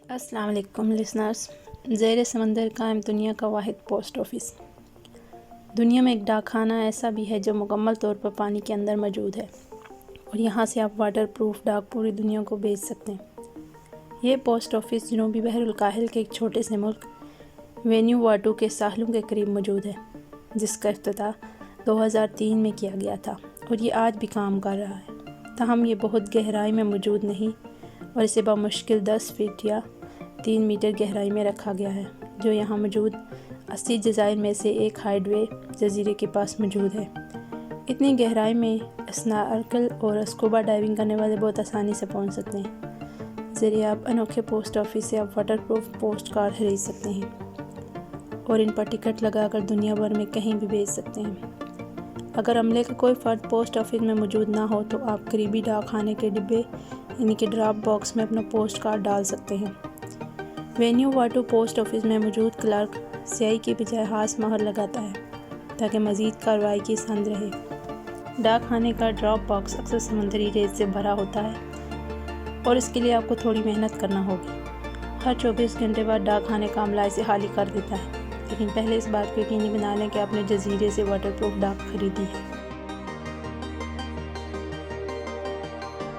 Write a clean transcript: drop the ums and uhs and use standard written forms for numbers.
अस्सलाम वालेकुम लिसनर्स। ज़ेर समंदर कायम दुनिया का वाहिद पोस्ट ऑफिस। दुनिया में एक डाकखाना ऐसा भी है जो मुकम्मल तौर पर पानी के अंदर मौजूद है और यहाँ से आप वाटर प्रूफ डाक पूरी दुनिया को भेज सकते हैं। ये पोस्ट ऑफिस जनूबी बहरुल काहिल के एक छोटे से मुल्क वेन्यूवाटू के साहलों के करीब मौजूद है, जिसका इफ्तिताह 2003 में किया गया था और ये आज भी काम कर रहा है। ताहम ये बहुत गहराई में मौजूद नहीं और इसे बामुश्किल 10 फीट या 3 मीटर गहराई में रखा गया है, जो यहाँ मौजूद 80 जज़ायर में से एक हाइडवे जजीरे के पास मौजूद है। इतनी गहराई में स्नॉर्कल और स्कूबा डाइविंग करने वाले बहुत आसानी से पहुँच सकते हैं। ज़रिए आप अनोखे पोस्ट ऑफिस से आप वाटरप्रूफ पोस्ट कार्ड खरीद सकते हैं और इन पर टिकट लगाकर दुनिया भर में कहीं भी भेज सकते हैं। अगर अमले का कोई फ़र्द पोस्ट ऑफिस में मौजूद ना हो तो आप करीबी डाक खाने के डिब्बे यानी कि ड्रॉप बॉक्स में अपना पोस्ट कार्ड डाल सकते हैं। वेन्यूवाटू पोस्ट ऑफिस में मौजूद क्लर्क स्याही की बजाय हाथ मोहर लगाता है ताकि मज़ीद कार्रवाई की संद रहे। डाक खाने का ड्रॉप बॉक्स अक्सर समुद्री रेत से भरा होता है और इसके लिए आपको थोड़ी मेहनत करना होगी। हर 24 घंटे बाद डाक खाने का अमला इसे खाली कर देता है, लेकिन पहले इस बात को यकीनी बना लें कि आपने जजीरे से वाटरप्रूफ डाक खरीदी है।